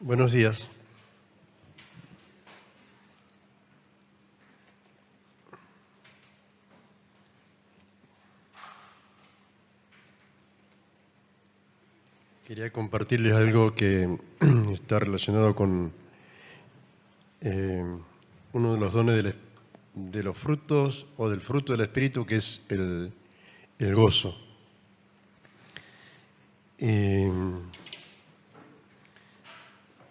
Buenos días. Quería compartirles algo que está relacionado con uno de los dones de los frutos o del fruto del Espíritu, que es el gozo.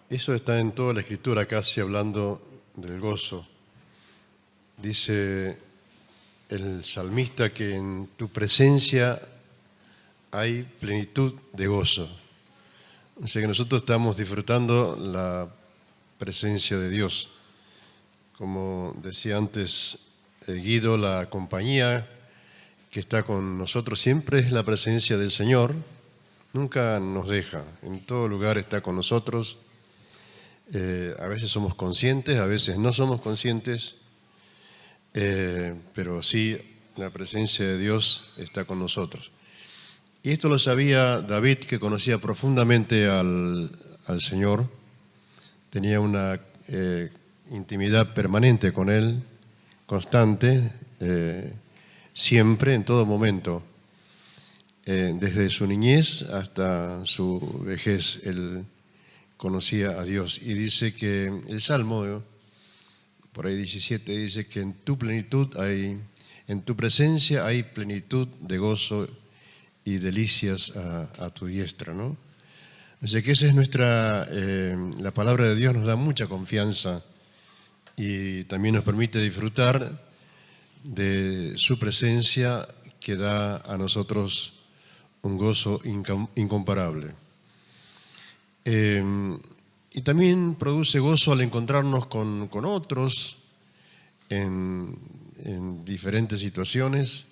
Eso está en toda la Escritura, casi hablando del gozo. Dice el salmista que en tu presencia hay plenitud de gozo. O sea que nosotros estamos disfrutando la presencia de Dios. Como decía antes Guido, la compañía que está con nosotros siempre es la presencia del Señor. Nunca nos deja, en todo lugar está con nosotros. A veces somos conscientes, a veces no somos conscientes, pero sí la presencia de Dios está con nosotros. Y esto lo sabía David, que conocía profundamente al Señor, tenía una intimidad permanente con Él, constante, siempre, en todo momento. Desde su niñez hasta su vejez, Él conocía a Dios. Y dice que el Salmo, por ahí 17, dice que en tu presencia hay plenitud de gozo y delicias a tu diestra, ¿no? O sea que esa es la palabra de Dios nos da mucha confianza y también nos permite disfrutar de su presencia que da a nosotros un gozo incomparable. Y también produce gozo al encontrarnos con otros en diferentes situaciones.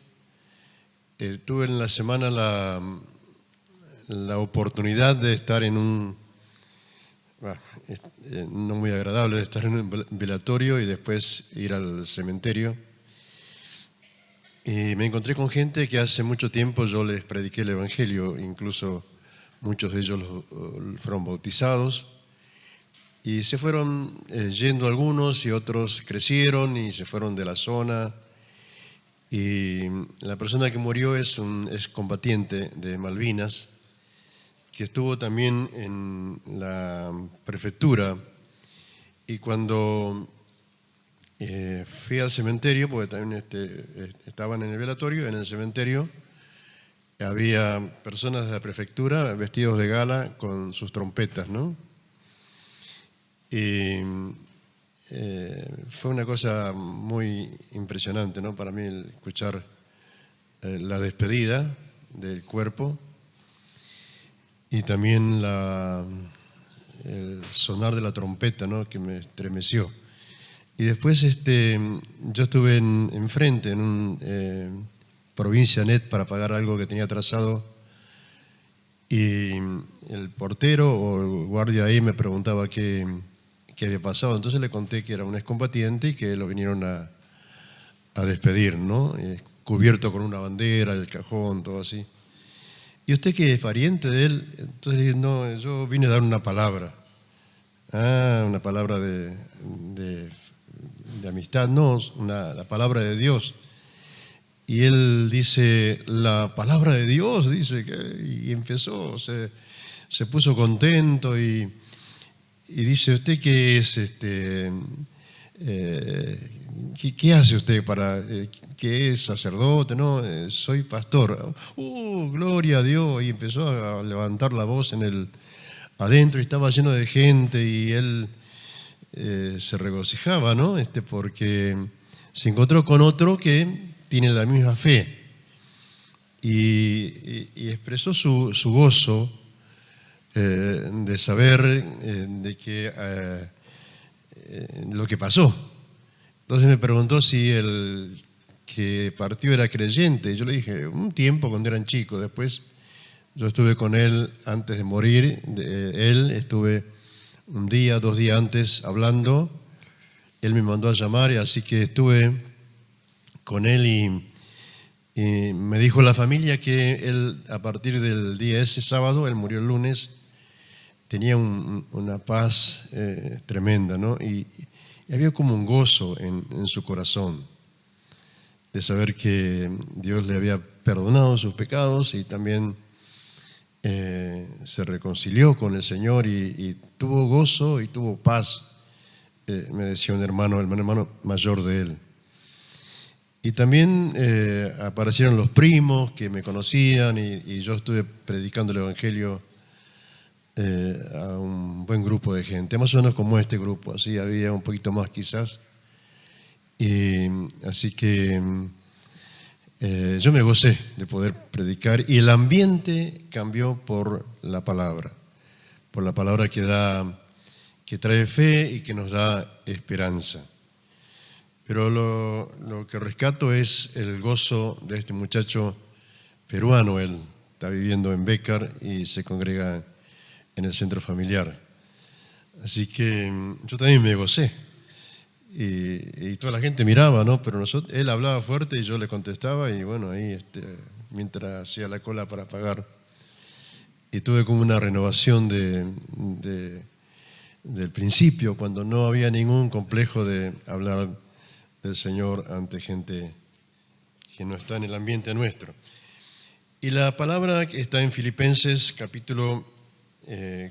Tuve en la semana la oportunidad de estar no muy agradable, de estar en un velatorio y después ir al cementerio. Y me encontré con gente que hace mucho tiempo yo les prediqué el Evangelio, incluso muchos de ellos fueron bautizados. Y se fueron yendo algunos y otros crecieron y se fueron de la zona. Y la persona que murió es un excombatiente de Malvinas, que estuvo también en la prefectura. Y cuando fui al cementerio, porque también estaban en el velatorio, en el cementerio había personas de la prefectura vestidos de gala con sus trompetas, ¿no? Y fue una cosa muy impresionante, ¿no? Para mí escuchar la despedida del cuerpo y también el sonar de la trompeta, ¿no? Que me estremeció. Y después yo estuve enfrente en un Provincia Net para pagar algo que tenía atrasado y el portero o el guardia ahí me preguntaba qué había pasado. Entonces le conté que era un excombatiente y que lo vinieron a despedir, ¿no? Cubierto con una bandera, el cajón, todo así. ¿Y usted que es pariente de él? Entonces le dije, no, yo vine a dar una palabra. Ah, una palabra de amistad, no, la palabra de Dios. Y él dice, la palabra de Dios, dice, y empezó, se puso contento y dice, ¿usted qué es ¿qué hace usted qué es sacerdote? No, soy pastor. Gloria a Dios. Y empezó a levantar la voz adentro y estaba lleno de gente y él se regocijaba, ¿no? Porque se encontró con otro que tiene la misma fe y expresó su gozo de saber de que lo que pasó. Entonces me preguntó si el que partió era creyente. Yo le dije, un tiempo cuando eran chicos. Después yo estuve con él antes de morir. Él estuve un día, 2 días antes hablando. Él me mandó a llamar y así que estuve con él y me dijo la familia que él, a partir del día ese sábado, él murió el lunes, tenía una paz tremenda, ¿no? Y había como un gozo en su corazón de saber que Dios le había perdonado sus pecados y también se reconcilió con el Señor y tuvo gozo y tuvo paz, me decía un hermano, el hermano mayor de él. Y también aparecieron los primos que me conocían y yo estuve predicando el Evangelio a un buen grupo de gente, más o menos como este grupo, así había un poquito más quizás. Y así que yo me gocé de poder predicar y el ambiente cambió por la palabra que trae fe y que nos da esperanza. Pero lo que rescato es el gozo de este muchacho peruano. Él está viviendo en Bécar y se congrega en el centro familiar. Así que yo también me gocé. Y toda la gente miraba, ¿no? Pero él hablaba fuerte y yo le contestaba y bueno, ahí mientras hacía la cola para pagar. Y tuve como una renovación del principio, cuando no había ningún complejo de hablar del Señor ante gente que no está en el ambiente nuestro. Y la palabra que está en Filipenses capítulo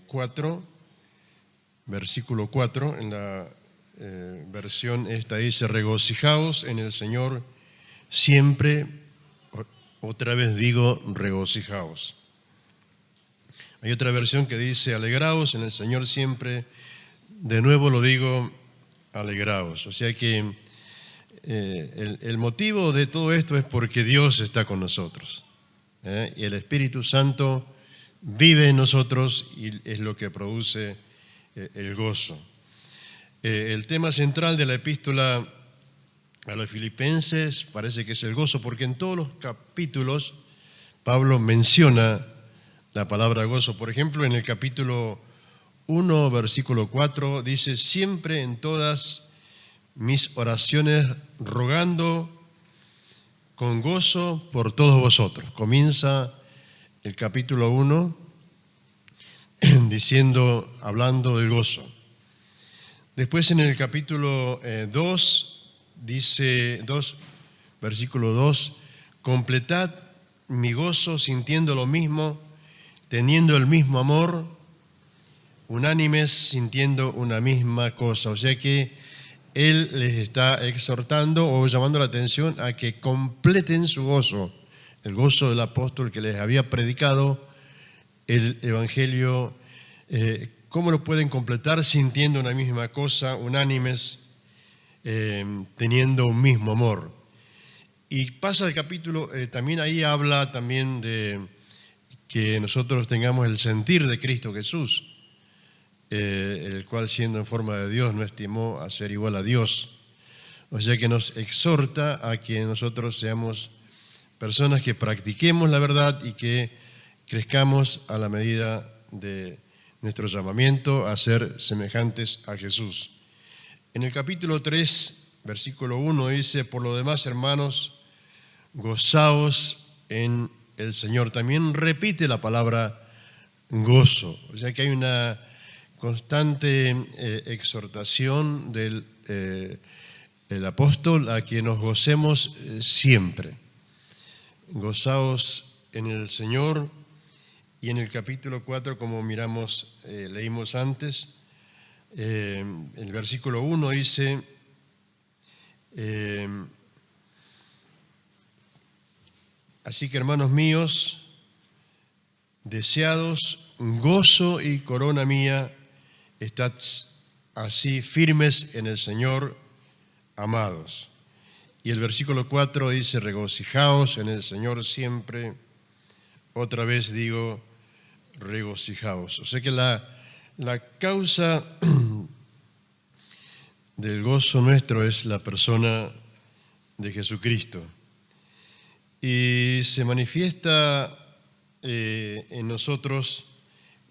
4, versículo 4, en la versión esta dice: regocijaos en el Señor siempre. Otra vez digo, regocijaos. Hay otra versión que dice: alegraos en el Señor siempre. De nuevo lo digo, alegraos. O sea que el motivo de todo esto es porque Dios está con nosotros. Y el Espíritu Santo vive en nosotros y es lo que produce el gozo. El tema central de la epístola a los Filipenses parece que es el gozo, porque en todos los capítulos Pablo menciona la palabra gozo. Por ejemplo, en el capítulo 1, versículo 4, dice: siempre en todas mis oraciones rogando con gozo por todos vosotros. Comienza el capítulo 1 hablando del gozo. Después en el capítulo 2, dice versículo 2, completad mi gozo sintiendo lo mismo, teniendo el mismo amor, unánimes, sintiendo una misma cosa. O sea que él les está exhortando o llamando la atención a que completen su gozo, el gozo del apóstol que les había predicado el Evangelio. ¿Cómo lo pueden completar? Sintiendo una misma cosa, unánimes, teniendo un mismo amor. Y pasa el capítulo, también ahí habla también de que nosotros tengamos el sentir de Cristo Jesús, el cual siendo en forma de Dios no estimó a ser igual a Dios. O sea que nos exhorta a que nosotros seamos personas que practiquemos la verdad y que crezcamos a la medida de nuestro llamamiento a ser semejantes a Jesús. En el capítulo 3, versículo 1 dice: por lo demás, hermanos, gozaos en el Señor. También repite la palabra gozo. O sea que hay una constante exhortación del apóstol a que nos gocemos siempre. Gozaos en el Señor. Y en el capítulo 4, como leímos antes, el versículo 1 dice: así que, hermanos míos, deseados gozo y corona mía, estad así firmes en el Señor, amados. Y el versículo 4 dice: regocijaos en el Señor siempre. Otra vez digo, regocijaos. O sea que la causa del gozo nuestro es la persona de Jesucristo. Y se manifiesta en nosotros.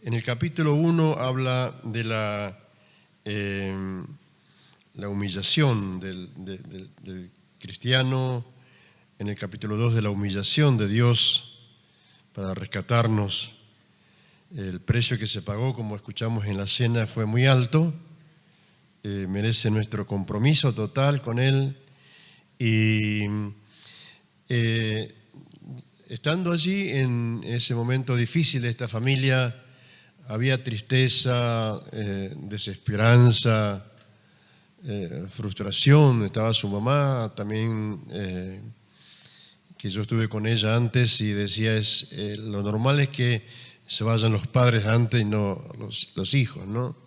En el capítulo 1 habla de la humillación del cristiano. En el capítulo 2 de la humillación de Dios para rescatarnos. El precio que se pagó, como escuchamos en la cena, fue muy alto. Merece nuestro compromiso total con Él. Y estando allí en ese momento difícil de esta familia, había tristeza, desesperanza, frustración. Estaba su mamá también, que yo estuve con ella antes, y decía, lo normal es que se vayan los padres antes y no los hijos, ¿no?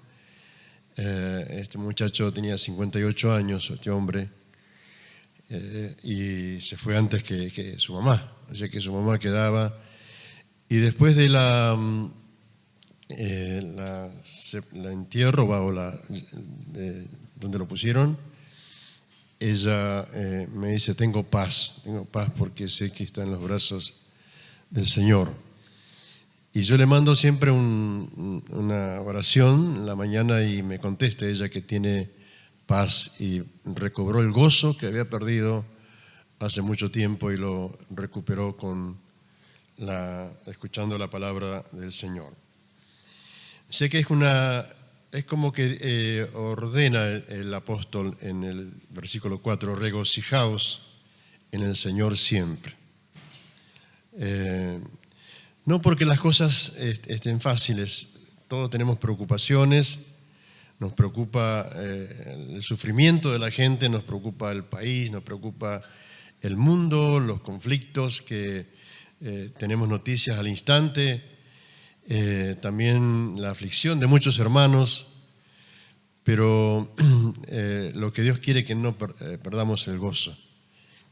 Este muchacho tenía 58 años, este hombre, y se fue antes que su mamá, o sea que su mamá quedaba. Y después de la entierro, donde lo pusieron, ella me dice, tengo paz porque sé que está en los brazos del Señor. Y yo le mando siempre una oración en la mañana y me contesta ella que tiene paz y recobró el gozo que había perdido hace mucho tiempo y lo recuperó escuchando la palabra del Señor. Sé que es como que ordena el apóstol en el versículo 4, regocijaos en el Señor siempre. No porque las cosas estén fáciles, todos tenemos preocupaciones, nos preocupa el sufrimiento de la gente, nos preocupa el país, nos preocupa el mundo, los conflictos que tenemos noticias al instante, también la aflicción de muchos hermanos, pero lo que Dios quiere es que no perdamos el gozo,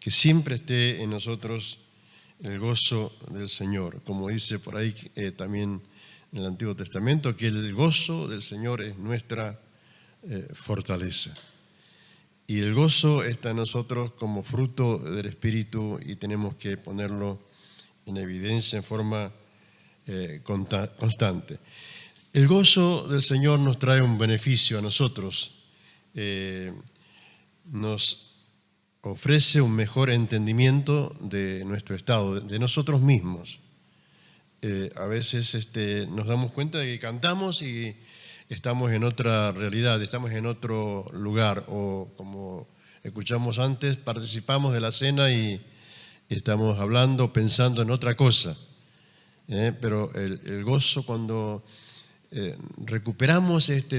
que siempre esté en nosotros el gozo del Señor, como dice por ahí también en el Antiguo Testamento, que el gozo del Señor es nuestra fortaleza. Y el gozo está en nosotros como fruto del Espíritu y tenemos que ponerlo en evidencia en forma constante. El gozo del Señor nos trae un beneficio a nosotros, nos ofrece un mejor entendimiento de nuestro estado, de nosotros mismos. A veces nos damos cuenta de que cantamos y estamos en otra realidad, estamos en otro lugar, o como escuchamos antes, participamos de la cena y estamos hablando, pensando en otra cosa. Pero el gozo, cuando recuperamos esta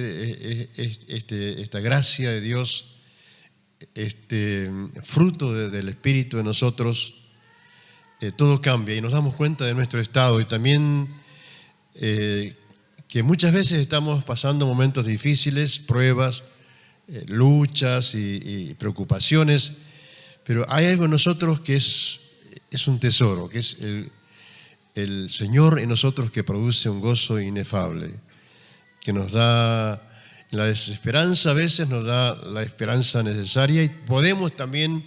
gracia de Dios, fruto del Espíritu de nosotros, todo cambia y nos damos cuenta de nuestro estado y también que muchas veces estamos pasando momentos difíciles, pruebas, luchas y preocupaciones, pero hay algo en nosotros que es un tesoro, que es el Señor en nosotros, que produce un gozo inefable, que nos da la desesperanza, a veces nos da la esperanza necesaria, y podemos también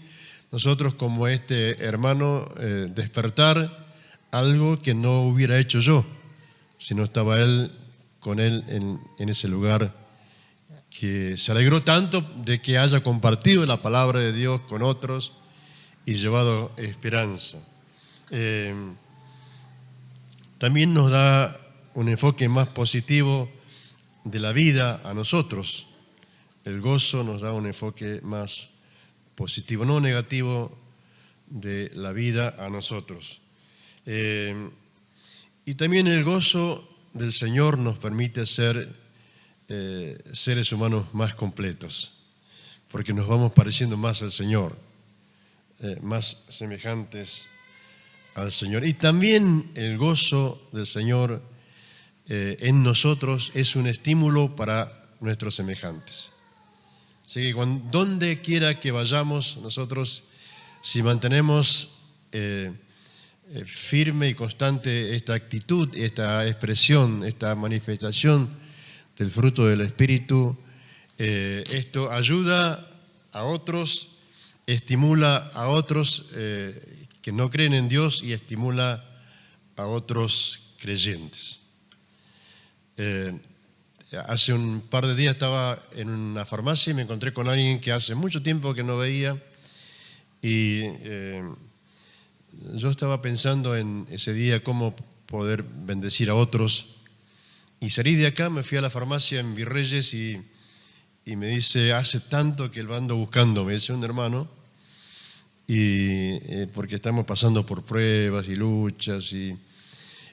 nosotros, como este hermano, despertar algo que no hubiera hecho yo si no estaba él con él en ese lugar, que se alegró tanto de que haya compartido la palabra de Dios con otros y llevado esperanza. También nos da un enfoque más positivo de la vida a nosotros. El gozo nos da un enfoque más positivo, no negativo, de la vida a nosotros. Y también el gozo del Señor nos permite ser seres humanos más completos, porque nos vamos pareciendo más al Señor, más semejantes al Señor. Y también el gozo del Señor en nosotros es un estímulo para nuestros semejantes. Así que donde quiera que vayamos, nosotros, si mantenemos firme y constante esta actitud, esta expresión, esta manifestación del fruto del Espíritu, esto ayuda a otros, estimula a otros que no creen en Dios y estimula a otros creyentes. Hace un par de días estaba en una farmacia y me encontré con alguien que hace mucho tiempo que no veía, y yo estaba pensando en ese día cómo poder bendecir a otros, Y salí de acá, me fui a la farmacia en Virreyes y me dice, hace tanto que lo ando buscando, me dice un hermano, y porque estamos pasando por pruebas y luchas. Y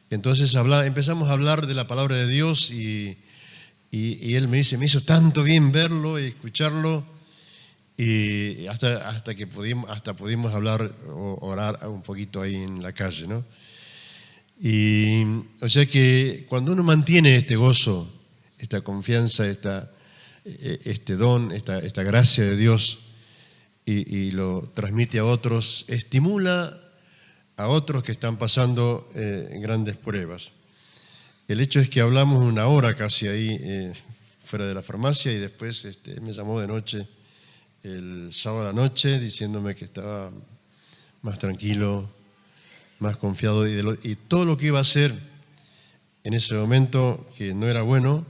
entonces empezamos a hablar de la palabra de Dios y él me dice, me hizo tanto bien verlo y escucharlo, y hasta que pudimos hablar o orar un poquito ahí en la calle, ¿no? Y o sea que cuando uno mantiene este gozo, esta confianza, este don, esta gracia de Dios y lo transmite a otros, estimula a otros que están pasando grandes pruebas. El hecho es que hablamos una hora casi ahí fuera de la farmacia y después me llamó de noche, el sábado anoche, diciéndome que estaba más tranquilo, más confiado y todo lo que iba a hacer en ese momento que no era bueno,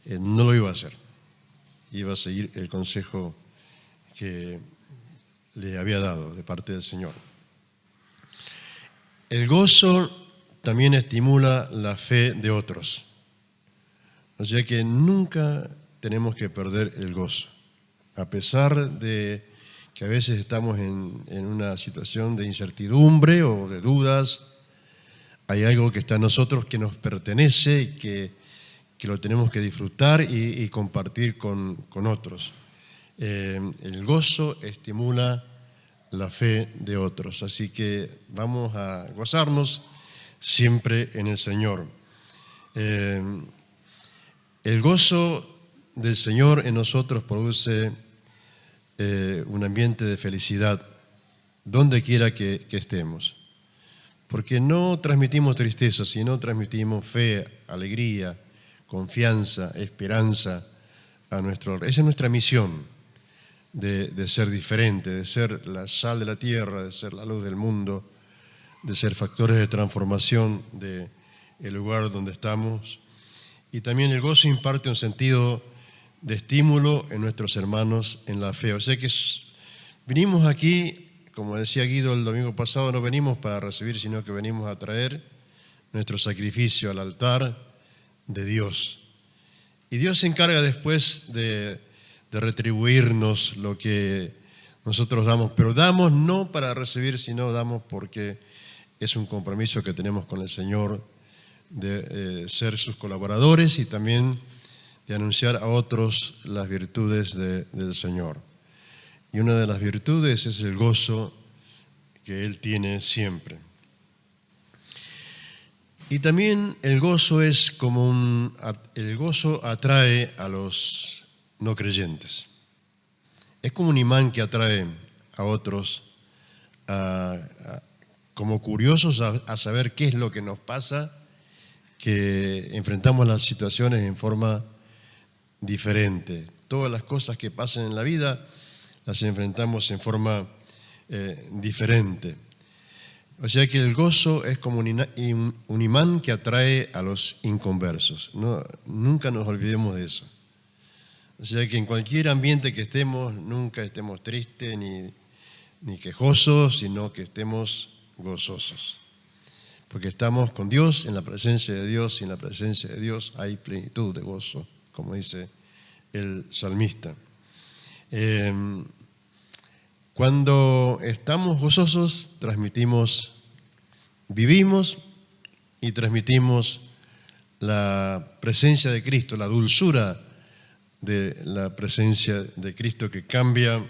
no lo iba a hacer. Iba a seguir el consejo que le había dado de parte del Señor. El gozo también estimula la fe de otros. O sea que nunca tenemos que perder el gozo. A pesar de que a veces estamos en una situación de incertidumbre o de dudas, hay algo que está en nosotros que nos pertenece y que lo tenemos que disfrutar y compartir con otros. El gozo estimula la fe de otros, así que vamos a gozarnos siempre en el Señor. El gozo del Señor en nosotros produce un ambiente de felicidad donde quiera que estemos, porque no transmitimos tristeza, sino transmitimos fe, alegría, confianza, esperanza a nuestro alrededor. Esa es nuestra misión de ser diferente, de ser la sal de la tierra, de ser la luz del mundo, de ser factores de transformación del lugar donde estamos. Y también el gozo imparte un sentido de estímulo en nuestros hermanos en la fe. O sea que vinimos aquí, como decía Guido el domingo pasado, no venimos para recibir, sino que venimos a traer nuestro sacrificio al altar de Dios. Y Dios se encarga después de retribuirnos lo que nosotros damos, pero damos no para recibir, sino damos porque es un compromiso que tenemos con el Señor de ser sus colaboradores y también de anunciar a otros las virtudes del Señor. Y una de las virtudes es el gozo que Él tiene siempre. Y también el gozo es como el gozo atrae a los no creyentes. Es como un imán que atrae a otros como curiosos a saber qué es lo que nos pasa, que enfrentamos las situaciones en forma diferente. Todas las cosas que pasan en la vida las enfrentamos en forma diferente. O sea que el gozo es como un imán que atrae a los inconversos. Nunca nos olvidemos de eso. O sea que en cualquier ambiente que estemos, nunca estemos tristes ni quejosos, sino que estemos gozosos. Porque estamos con Dios, en la presencia de Dios, y en la presencia de Dios hay plenitud de gozo, como dice el salmista. Cuando estamos gozosos, vivimos y transmitimos la presencia de Cristo, la dulzura de la presencia de Cristo que cambia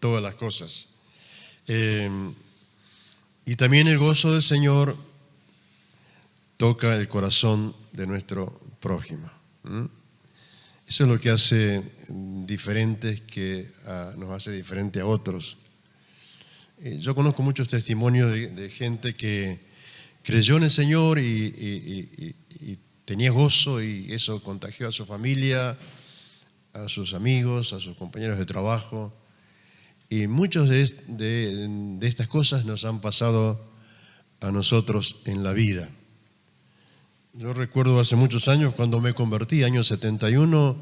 todas las cosas. Y también el gozo del Señor toca el corazón de nuestro prójimo. Eso es lo que hace diferentes, que nos hace diferente a otros. Yo conozco muchos testimonios de gente que creyó en el Señor y tenía gozo, y eso contagió a su familia, a sus amigos, a sus compañeros de trabajo. Y muchas de estas cosas nos han pasado a nosotros en la vida. Yo recuerdo hace muchos años cuando me convertí, año 71,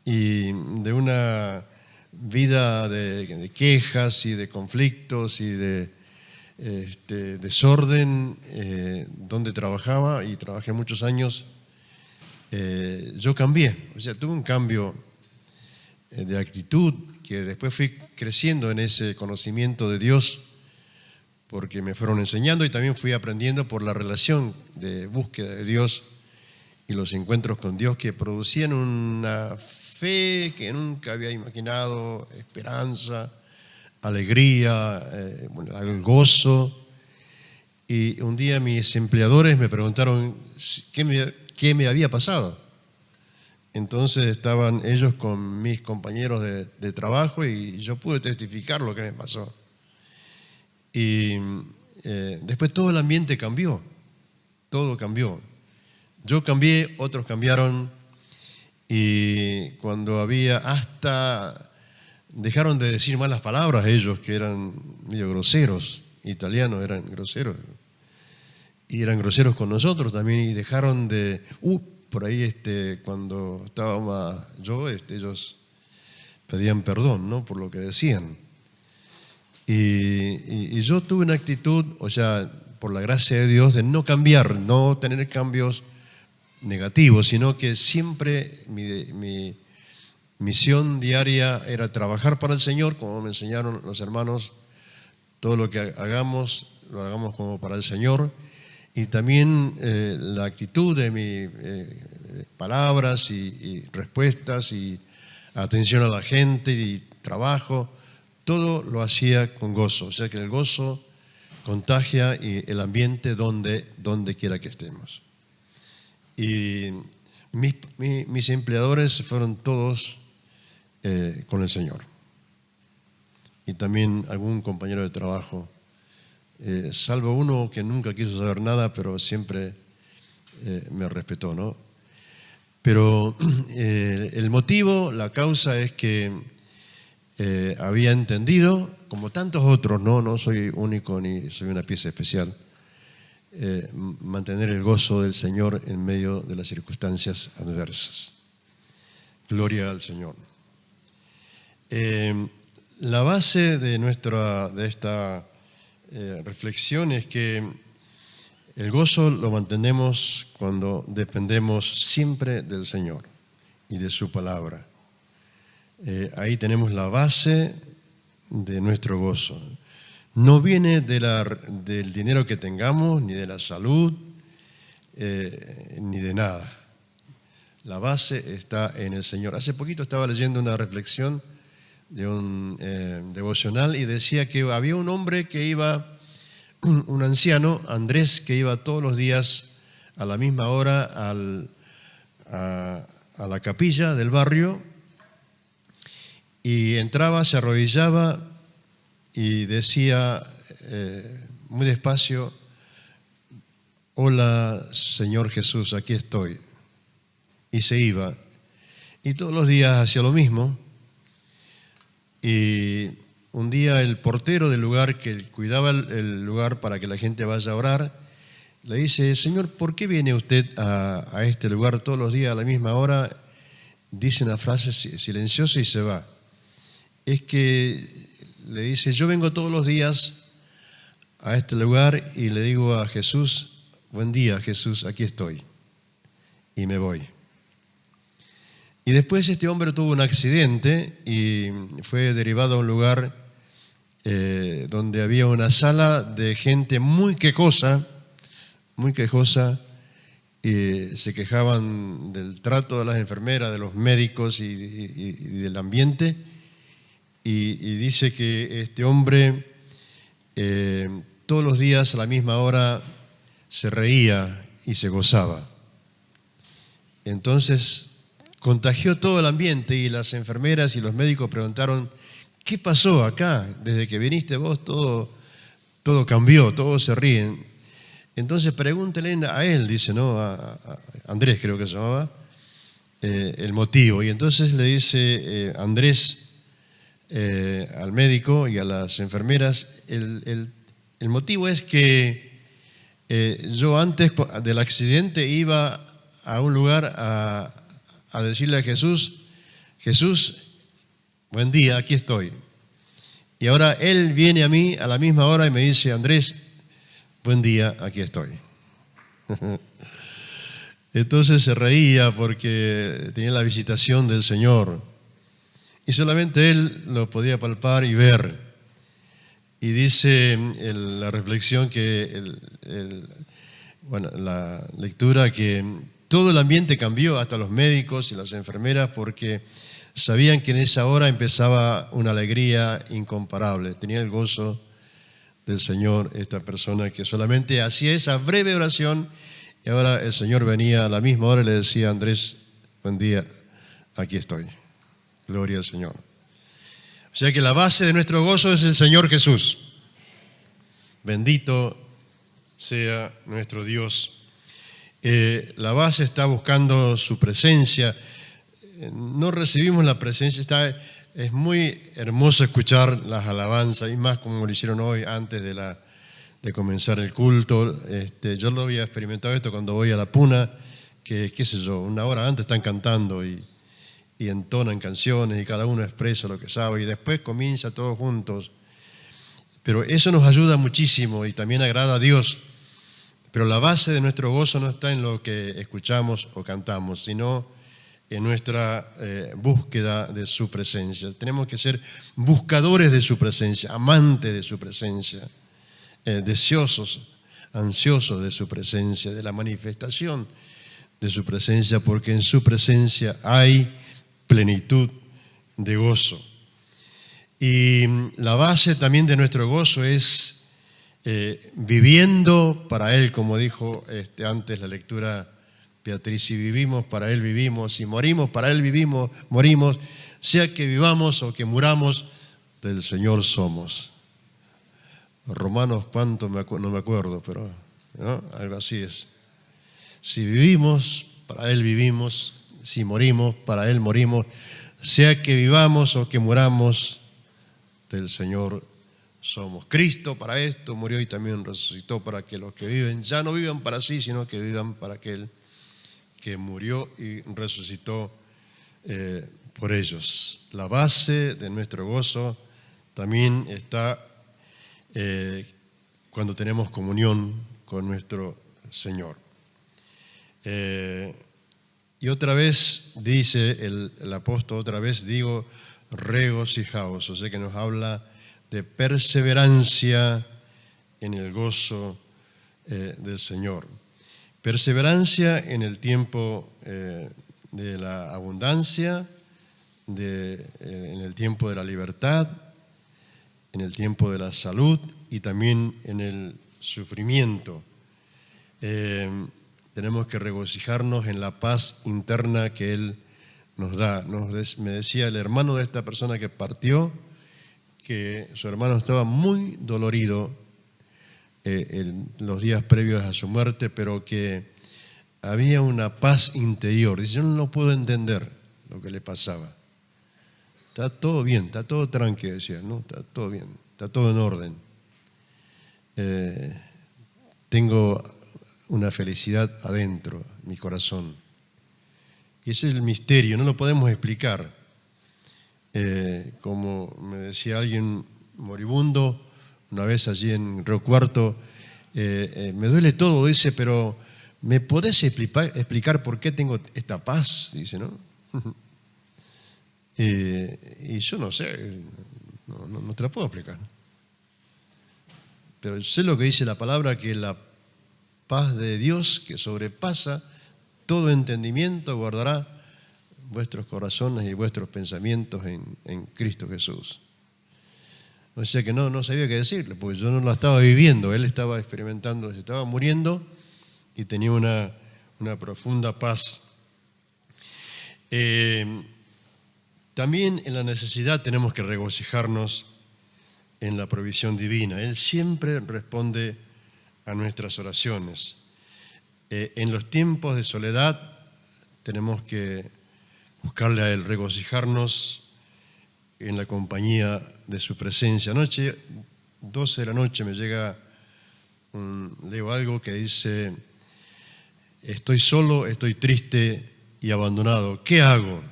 y de una vida de quejas y de conflictos y de desorden, donde trabajaba, y trabajé muchos años yo cambié, o sea, tuve un cambio de actitud, que después fui creciendo en ese conocimiento de Dios, porque me fueron enseñando y también fui aprendiendo por la relación de búsqueda de Dios y los encuentros con Dios que producían una fe que nunca había imaginado, esperanza, alegría, el gozo. Y un día mis empleadores me preguntaron qué me había pasado. Entonces estaban ellos con mis compañeros de trabajo y yo pude testificar lo que me pasó. Y después todo el ambiente cambió, todo cambió. Yo cambié, otros cambiaron, y cuando había hasta dejaron de decir malas palabras ellos, que eran medio groseros, italianos eran groseros, y eran groseros con nosotros también, y dejaron de, por ahí cuando estaba yo, ellos pedían perdón, ¿no?, por lo que decían. Y yo tuve una actitud, o sea, por la gracia de Dios, de no cambiar, no tener cambios negativos, sino que siempre mi misión diaria era trabajar para el Señor, como me enseñaron los hermanos, todo lo que hagamos, lo hagamos como para el Señor, y también la actitud de mis palabras y respuestas y atención a la gente y trabajo, todo lo hacía con gozo, o sea que el gozo contagia y el ambiente donde quiera que estemos. Y mis empleadores fueron todos con el Señor. Y también algún compañero de trabajo, salvo uno que nunca quiso saber nada, pero siempre me respetó, ¿no? Pero el motivo, la causa es que había entendido, como tantos otros, no soy único ni soy una pieza especial, mantener el gozo del Señor en medio de las circunstancias adversas. Gloria al Señor. La base de esta reflexión es que el gozo lo mantenemos cuando dependemos siempre del Señor y de su palabra. Ahí tenemos la base de nuestro gozo. No viene del dinero que tengamos, ni de la salud, ni de nada. La base está en el Señor. Hace poquito estaba leyendo una reflexión de un devocional y decía que había un hombre que iba, un anciano, Andrés, que iba todos los días a la misma hora a la capilla del barrio y entraba, se arrodillaba y decía muy despacio: hola Señor Jesús, aquí estoy. Y se iba. Y todos los días hacía lo mismo. Y un día el portero del lugar, que cuidaba el lugar para que la gente vaya a orar, le dice: Señor, ¿por qué viene usted a este lugar todos los días a la misma hora? Dice una frase silenciosa y se va. Es que le dice: yo vengo todos los días a este lugar y le digo a Jesús: buen día Jesús, aquí estoy. Y me voy. Y después este hombre tuvo un accidente y fue derivado a un lugar donde había una sala de gente muy quejosa, y se quejaban del trato de las enfermeras, de los médicos y del ambiente. Y dice que este hombre todos los días a la misma hora se reía y se gozaba. Entonces contagió todo el ambiente y las enfermeras y los médicos preguntaron: ¿qué pasó acá? Desde que viniste vos todo cambió, todos se ríen. Entonces pregúntenle a él, dice, ¿no? A Andrés creo que se llamaba, el motivo. Y entonces le dice Andrés al médico y a las enfermeras: el motivo es que yo antes del accidente iba a un lugar a decirle a Jesús: Jesús, buen día, aquí estoy. Y ahora él viene a mí a la misma hora y me dice: Andrés, buen día, aquí estoy. Entonces se reía porque tenía la visitación del Señor y solamente él lo podía palpar y ver. Y dice la reflexión bueno, la lectura, que todo el ambiente cambió, hasta los médicos y las enfermeras, porque sabían que en esa hora empezaba una alegría incomparable. Tenía el gozo del Señor esta persona que solamente hacía esa breve oración, y ahora el Señor venía a la misma hora y le decía: Andrés, buen día, aquí estoy. Gloria al Señor. O sea que la base de nuestro gozo es el Señor Jesús. Bendito sea nuestro Dios. La base está buscando su presencia. No recibimos la presencia. Es muy hermoso escuchar las alabanzas, y más como lo hicieron hoy antes de comenzar el culto. Yo lo había experimentado esto cuando voy a la Puna, que qué sé yo, una hora antes están cantando y entonan canciones y cada uno expresa lo que sabe y después comienza todos juntos. Pero eso nos ayuda muchísimo y también agrada a Dios. Pero la base de nuestro gozo no está en lo que escuchamos o cantamos, sino en nuestra búsqueda de su presencia. Tenemos que ser buscadores de su presencia, amantes de su presencia, deseosos, ansiosos de su presencia, de la manifestación de su presencia, porque en su presencia hay plenitud de gozo. Y la base también de nuestro gozo es viviendo para Él, como dijo antes la lectura Beatriz: si vivimos, para Él vivimos; si morimos, para Él vivimos, morimos; sea que vivamos o que muramos, del Señor somos. Romanos, ¿cuánto? No me acuerdo, pero ¿no? Algo así es. Si vivimos, para Él vivimos; si morimos, para Él morimos; sea que vivamos o que muramos, del Señor somos. Cristo para esto murió y también resucitó, para que los que viven ya no vivan para sí, sino que vivan para aquel que murió y resucitó por ellos. La base de nuestro gozo también está cuando tenemos comunión con nuestro Señor. Y otra vez dice el apóstol, otra vez digo, regocijaos. O sea que nos habla de perseverancia en el gozo del Señor. Perseverancia en el tiempo de la abundancia, en el tiempo de la libertad, en el tiempo de la salud y también en el sufrimiento. Tenemos que regocijarnos en la paz interna que Él nos da. Me decía el hermano de esta persona que partió que su hermano estaba muy dolorido en los días previos a su muerte, pero que había una paz interior. Dice: yo no lo puedo entender lo que le pasaba. Está todo bien, está todo tranquilo, decía, ¿no? Está todo bien, está todo en orden. Tengo una felicidad adentro, en mi corazón. Y ese es el misterio, no lo podemos explicar. Como me decía alguien moribundo una vez allí en Río Cuarto, me duele todo, dice, pero ¿me podés explicar por qué tengo esta paz? Dice, ¿no? Y yo no sé, no te la puedo explicar. Pero sé lo que dice la palabra, que la paz de Dios, que sobrepasa todo entendimiento, guardará vuestros corazones y vuestros pensamientos en Cristo Jesús. O sea que no sabía qué decirle, porque yo no la estaba viviendo, él estaba experimentando, se estaba muriendo y tenía una profunda paz. También en la necesidad tenemos que regocijarnos en la provisión divina. Él siempre responde a nuestras oraciones. En los tiempos de soledad tenemos que buscarle a Él, regocijarnos en la compañía de su presencia. Anoche, 12 de la noche, me llega, leo algo que dice: estoy solo, estoy triste y abandonado. ¿Qué hago?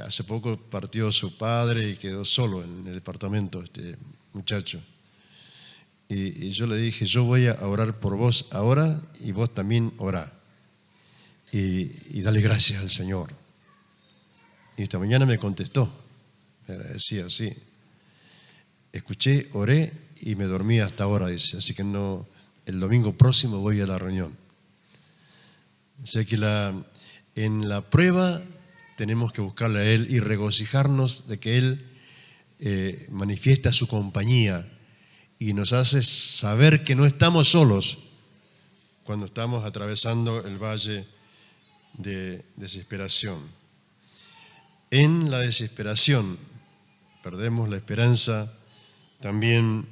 Hace poco partió su padre y quedó solo en el departamento este muchacho. Y yo le dije, yo voy a orar por vos ahora y vos también orá. Y dale gracias al Señor. Y esta mañana me contestó, me agradecía así. Escuché, oré y me dormí hasta ahora, dice. Así que no, el domingo próximo voy a la reunión. O sea que en la prueba tenemos que buscarle a Él y regocijarnos de que Él manifiesta su compañía y nos hace saber que no estamos solos cuando estamos atravesando el valle de desesperación. En la desesperación perdemos la esperanza, también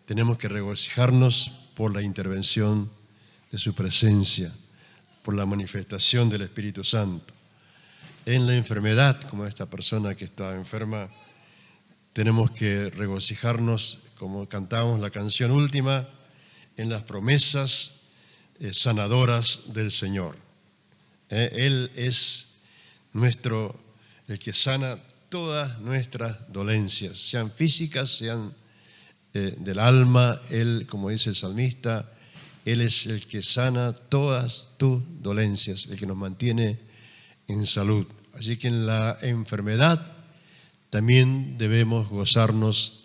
tenemos que regocijarnos por la intervención de su presencia, por la manifestación del Espíritu Santo. En la enfermedad, como esta persona que está enferma, tenemos que regocijarnos, como cantábamos la canción última, en las promesas sanadoras del Señor. Él es el que sana todas nuestras dolencias, sean físicas, sean del alma. Él, como dice el salmista, Él es el que sana todas tus dolencias, el que nos mantiene en salud. Así que en la enfermedad también debemos gozarnos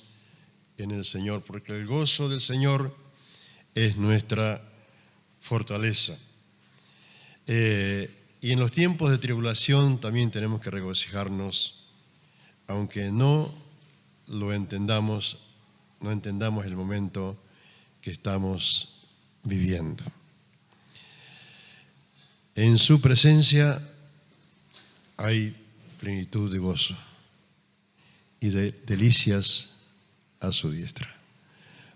en el Señor, porque el gozo del Señor es nuestra fortaleza. Y en los tiempos de tribulación también tenemos que regocijarnos, aunque no entendamos el momento que estamos viviendo. En su presencia hay plenitud de gozo y de delicias a su diestra.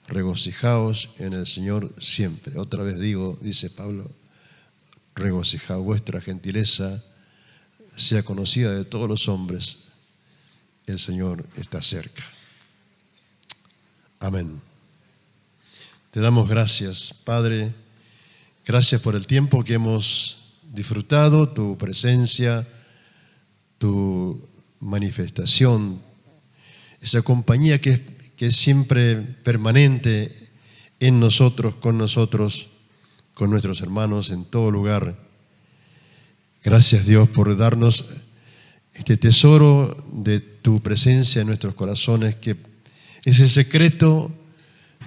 Regocijaos en el Señor siempre. Otra vez digo, dice Pablo, regocijaos, vuestra gentileza sea conocida de todos los hombres. El Señor está cerca. Amén. Te damos gracias, Padre. Gracias por el tiempo que hemos disfrutado, tu presencia, tu manifestación, esa compañía que es siempre permanente en nosotros, con nuestros hermanos en todo lugar. Gracias, Dios, por darnos este tesoro de tu presencia en nuestros corazones, que es el secreto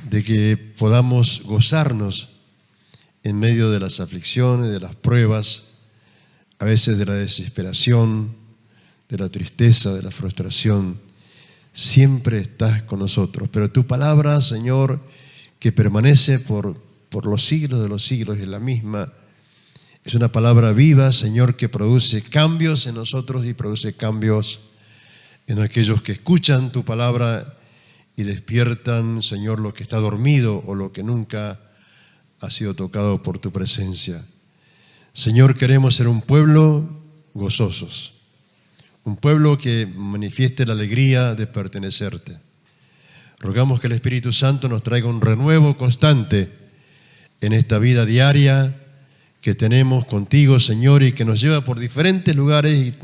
de que podamos gozarnos en medio de las aflicciones, de las pruebas, a veces de la desesperación, de la tristeza, de la frustración. Siempre estás con nosotros. Pero tu palabra, Señor, que permanece por los siglos de los siglos, es la misma. Es una palabra viva, Señor, que produce cambios en nosotros y produce cambios en aquellos que escuchan tu palabra y despiertan, Señor, lo que está dormido o lo que nunca ha sido tocado por tu presencia. Señor, queremos ser un pueblo gozosos, un pueblo que manifieste la alegría de pertenecerte. Rogamos que el Espíritu Santo nos traiga un renuevo constante en esta vida diaria que tenemos contigo, Señor, y que nos lleva por diferentes lugares y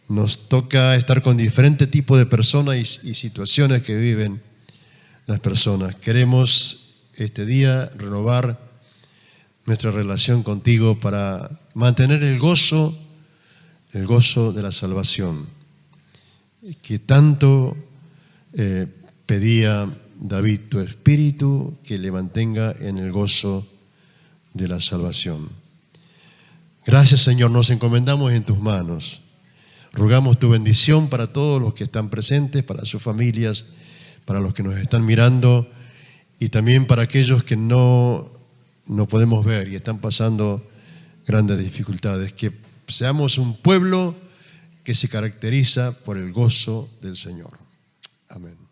nos toca estar con diferentes tipos de personas y situaciones que viven las personas. Queremos este día renovar nuestra relación contigo para mantener el gozo de la salvación, que tanto pedía David, tu espíritu que le mantenga en el gozo de la salvación. Gracias, Señor, nos encomendamos en tus manos. Rogamos tu bendición para todos los que están presentes, para sus familias, para los que nos están mirando y también para aquellos que no podemos ver y están pasando grandes dificultades. Que seamos un pueblo que se caracteriza por el gozo del Señor. Amén.